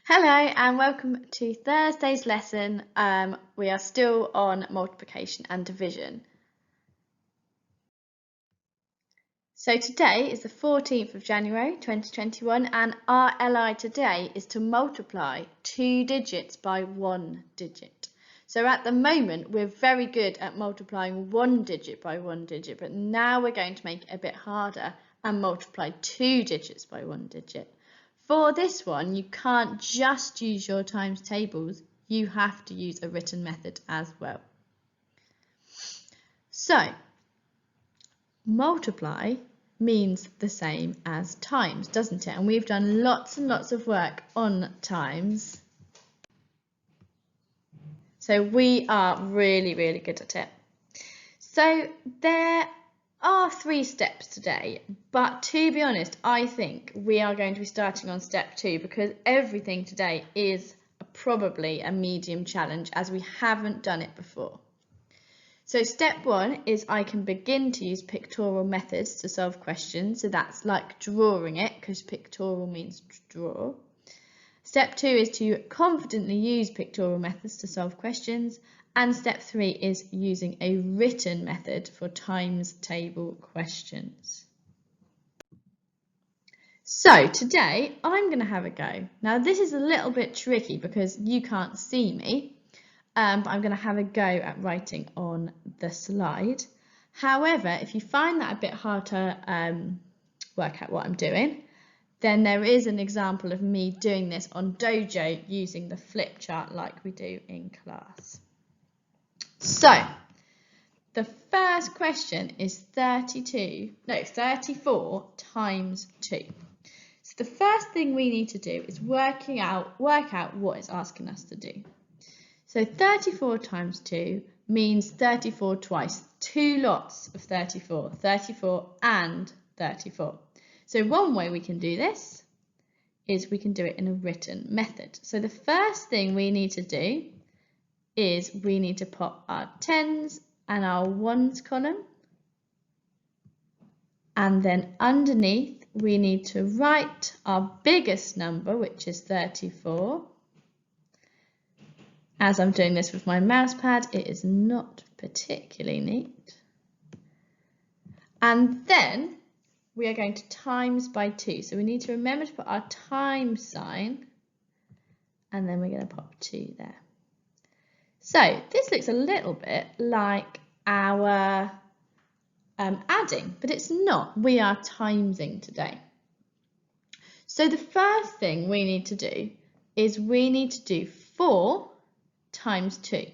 Hello and welcome to Thursday's lesson. We are still on multiplication and division. So today is the 14th of January 2021 and our LI today is to multiply 2 digits by 1 digit. So at the moment we're very good at multiplying 1 digit by 1 digit, but now we're going to make it a bit harder and multiply 2 digits by 1 digit. For this one, you can't just use your times tables, you have to use a written method as well. So, multiply means the same as times, doesn't it? And we've done lots and lots of work on times. So we are really, really good at it. So there are 3 steps today, but to be honest, I think we are going to be starting on step 2 because everything today is probably a medium challenge as we haven't done it before. So step 1 is I can begin to use pictorial methods to solve questions. So that's like drawing it because pictorial means draw. Step 2 is to confidently use pictorial methods to solve questions. And step 3 is using a written method for times table questions. So today I'm going to have a go. Now this is a little bit tricky because you can't see me, but I'm going to have a go at writing on the slide. However, if you find that a bit hard to work out what I'm doing, then there is an example of me doing this on Dojo using the flip chart like we do in class. So, the first question is 34 times 2. So the first thing we need to do is work out what it's asking us to do. So 34 times 2 means 34 twice, 2 lots of 34, 34 and 34. So one way we can do this is we can do it in a written method. So the first thing we need to do is we need to pop our tens and our ones column, and then underneath we need to write our biggest number, which is 34. As I'm doing this with my mouse pad, it is not particularly neat. And then we are going to times by 2. So we need to remember to put our times sign, and then we're going to pop 2 there. So this looks a little bit like our adding, but it's not. We are timesing today. So the first thing we need to do is we need to do 4 times 2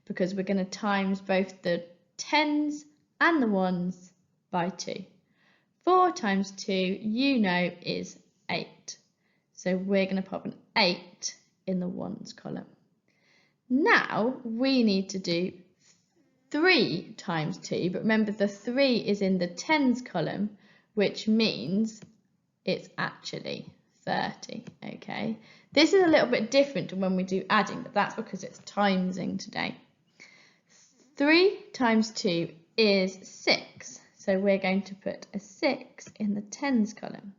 because we're going to times both the tens and the ones by 2. 4 times 2, you know, is 8. So we're going to pop an 8 in the ones column. Now we need to do 3 times 2, but remember the 3 is in the tens column, which means it's actually 30, okay? This is a little bit different to when we do adding, but that's because it's timesing today. 3 times 2 is 6, so we're going to put a 6 in the tens column.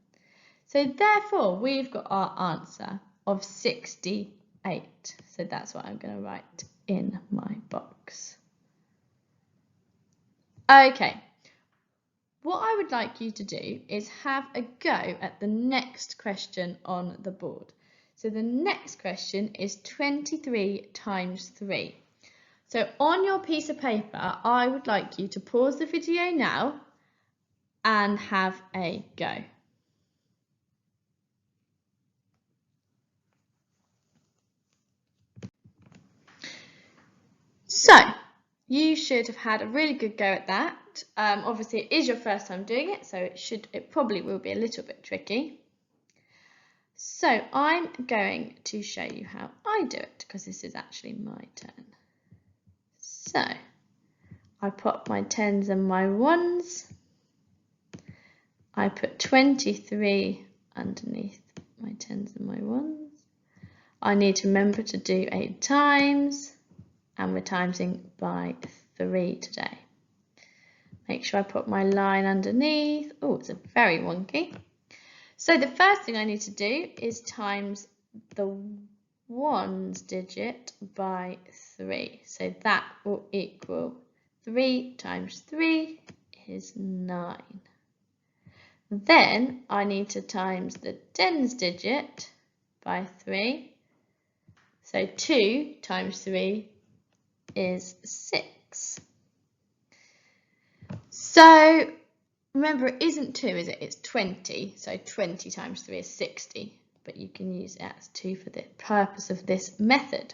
So therefore, we've got our answer of 68. So that's what I'm going to write in my box. Okay, what I would like you to do is have a go at the next question on the board. So the next question is 23 times 3. So on your piece of paper, I would like you to pause the video now and have a go. So, you should have had a really good go at that. Obviously, it is your first time doing it, so it probably will be a little bit tricky. So, I'm going to show you how I do it because this is actually my turn. So, I pop my tens and my ones. I put 23 underneath my tens and my ones. I need to remember to do 8 times. And we're timesing by 3 today. Make sure I put my line underneath. Oh, it's a very wonky. So the first thing I need to do is times the ones digit by 3. So that will equal 3 times 3 is 9. Then I need to times the tens digit by 3. So 2 times 3 is 6. So remember, it isn't 2, is it? It's 20. So 20 times 3 is 60. But you can use it as 2 for the purpose of this method.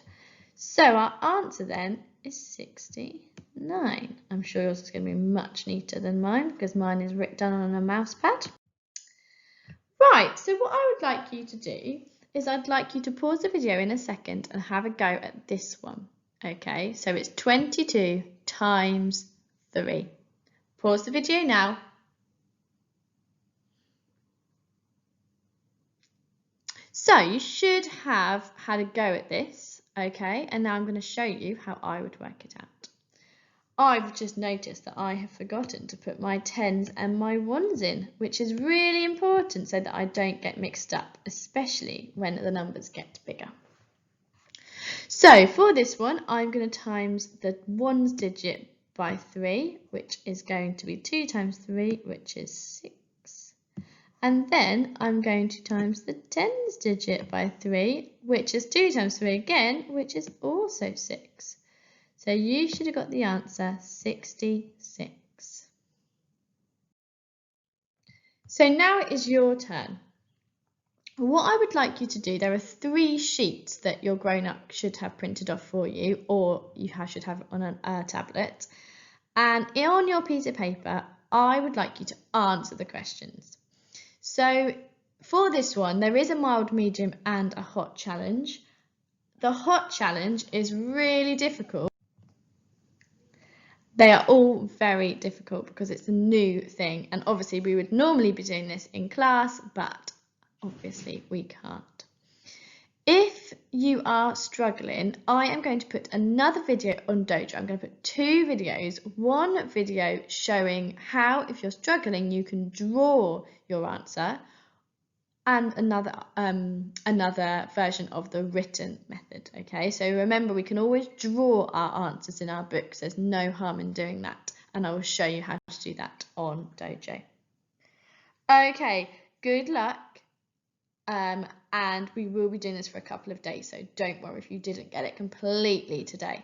So our answer then is 69. I'm sure yours is going to be much neater than mine because mine is written down on a mouse pad. Right, so what I would like you to do is I'd like you to pause the video in a second and have a go at this one. Okay, so it's 22 times 3. Pause the video now. So you should have had a go at this, okay, and now I'm going to show you how I would work it out. I've just noticed that I have forgotten to put my tens and my ones in, which is really important so that I don't get mixed up, especially when the numbers get bigger. So for this one, I'm going to times the ones digit by 3, which is going to be 2 times 3, which is 6. And then I'm going to times the tens digit by 3, which is 2 times 3 again, which is also 6. So you should have got the answer 66. So now it is your turn. What I would like you to do, there are 3 sheets that your grown-up should have printed off for you, or you should have on a tablet. And on your piece of paper, I would like you to answer the questions. So for this one, there is a mild, medium and a hot challenge. The hot challenge is really difficult. They are all very difficult because it's a new thing, and obviously we would normally be doing this in class, but obviously we can't. If you are struggling, I am going to put another video on Dojo. I'm going to put 2 videos, one video showing how, if you're struggling, you can draw your answer, and another version of the written method. Okay, so remember, we can always draw our answers in our books. There's no harm in doing that, and I will show you how to do that on Dojo. Okay, good luck. And we will be doing this for a couple of days, so don't worry if you didn't get it completely today.